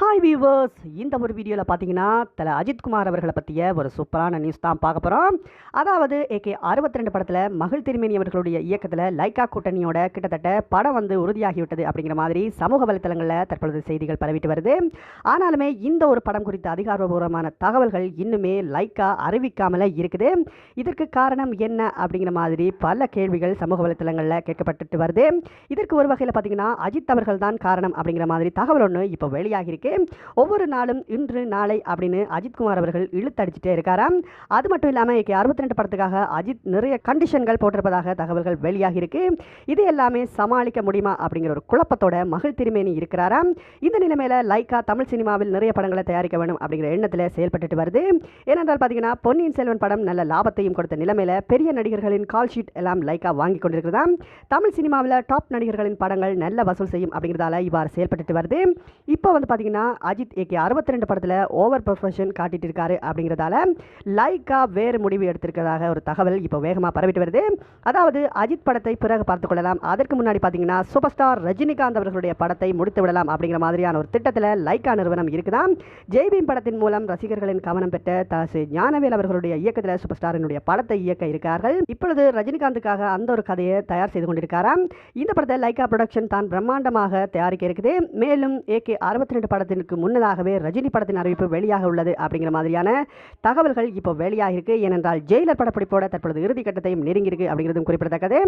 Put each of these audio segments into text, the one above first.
Hi viewers, இந்த ஒரு வீடியோவில் பார்த்தீங்கன்னா தல அஜித்குமார் அவர்களை பற்றிய ஒரு சூப்பரான நியூஸ் தான் பார்க்க போகிறோம். அதாவது AK 62 படத்தில் மகள் திருமேனி அவர்களுடைய இயக்கத்தில் லைக்கா கூட்டணியோட கிட்டத்தட்ட படம் உறுதியாகிவிட்டது அப்படிங்கிற மாதிரி சமூக வலைத்தளங்களில் தற்பொழுது செய்திகள் பரவிட்டு வருது. ஆனாலுமே இந்த ஒரு படம் குறித்த அதிகாரபூர்வமான தகவல்கள் இன்னுமே லைக்கா அறிவிக்காமலே இருக்குது. இதற்கு காரணம் என்ன அப்படிங்கிற மாதிரி பல கேள்விகள் சமூக வலைத்தளங்களில் கேட்கப்பட்டு வருது. இதற்கு ஒரு வகையில் பார்த்தீங்கன்னா அஜித் அவர்கள் தான் காரணம் அப்படிங்கிற மாதிரி தகவல் ஒன்று இப்போ வெளியாகி ஒவ்வொரு நாளும் இன்று நாளை அப்படின்னு அஜித்குமார் அவர்கள் இழுத்தடிச்சிட்டே இருக்காராம். அது மட்டும் இல்லாமல் AK 62 படத்துக்காக அஜித் நிறைய கண்டிஷன்கள் போட்டிருப்பதாக தகவல்கள் வெளியாகி இருக்கு. இது எல்லாமே சமாளிக்க முடியுமா அப்படிங்கிற ஒரு குழப்பத்தோட மகள் திருமேனி இருக்கிறாராம். இந்த நிலைமையில லைக்கா தமிழ் சினிமாவில் நிறைய படங்களை தயாரிக்க வேண்டும் அப்படிங்கிற எண்ணத்தில் செயல்பட்டு வருது. ஏனென்றால் பார்த்தீங்கன்னா பொன்னியின் செல்வன் படம் நல்ல லாபத்தையும் கொடுத்த நிலைமையில பெரிய நடிகர்களின் கால் ஷீட் எல்லாம் லைக்கா வாங்கி கொண்டிருக்கிறதா. தமிழ் சினிமாவில் டாப் நடிகர்களின் படங்கள் நல்ல வசூல் செய்யும் அப்படிங்கிறதால இவ்வாறு செயல்பட்டு வருது. இப்போ பார்த்தீங்கன்னா அஜித் AK 62 படத்தில் ஓவர் பர்ஃபெக்ஷன் காட்டிட்டு இருக்காரு அப்படிங்கிறதால லைக்கா வேறு முடிவு எடுத்திருக்கிறதாக ஒரு தகவல் இப்போ வேகமாக பரவிட்டு வருது. அதாவது அஜித் படத்தை பிறகு பார்த்துக் கொள்ளலாம், அதற்கு முன்னாடி பார்த்தீங்கன்னா சூப்பர் ஸ்டார் ரஜினிகாந்த் அவர்களுடைய படத்தை முடித்து விடலாம் அப்படிங்கிற மாதிரியான ஒரு திட்டத்தில் லைக்கா நிறுவனம் இருக்குதான். ஜெய்பீம் படத்தின் மூலம் ரசிகர்களின் கவனம் பெற்ற தாசு ஞானவேல் அவர்களுடைய இயக்கத்தில் சூப்பர் ஸ்டாரினுடைய படத்தை இயக்க இருக்கார்கள். இப்பொழுது ரஜினிகாந்துக்காக அந்த ஒரு கதையை தயார் செய்து கொண்டிருக்காராம். இந்த படத்தை லைக்கா ப்ரொடக்ஷன் தான் பிரம்மாண்டமாக தயாரிக்க இருக்குது. மேலும் AK 62 படத்திற்கு முன்னதாகவே ரஜினி படத்தின் அறிவிப்பு வெளியாக உள்ளது அப்படிங்கிற மாதிரியான தகவல்கள் இப்போ வெளியாக இருக்கு. ஏனென்றால் ஜெயிலர் படப்பிடிப்போட தற்பொழுது இறுதி கட்டத்தையும் நெருங்கி இருக்கு அப்படிங்கிறதும் குறிப்பிடத்தக்கது.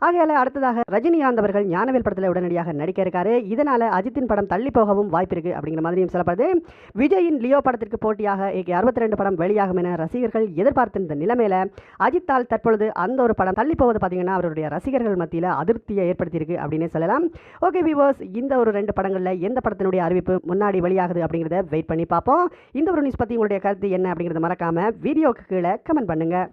ஆகையால அடுத்ததாக ரஜினிகாந்த் அவர்கள் ஞானவேல் படத்தில் உடனடியாக நடிக்க இருக்காரு. இதனால அஜித்தின் படம் தள்ளி போகவும் வாய்ப்பு இருக்கு அப்படிங்கிற மாதிரியும் சொல்லப்படுது. விஜயின் லியோ படத்திற்கு போட்டியாக AK 62 படம் வெளியாகும் என ரசிகர்கள் எதிர்பார்த்திருந்த நிலைமையில அஜித்தால் தற்பொழுது அந்த ஒரு படம் தள்ளி போவது பார்த்தீங்கன்னா அவருடைய ரசிகர்கள் மத்தியில் அதிருப்தியை ஏற்படுத்தியிருக்கு அப்படின்னு சொல்லலாம். ஓகே வியூவர்ஸ், இந்த ஒரு 2 படங்களில் எந்த படத்தினுடைய அறிவிப்பு முன்னாடி வெளியாகுது அப்படிங்கிறத வெயிட் பண்ணி பார்ப்போம். இந்த ஒரு நியூஸ் பற்றி உங்களுடைய கருத்து என்ன அப்படிங்கிறத மறக்காம வீடியோக்கு கீழே கமெண்ட் பண்ணுங்க.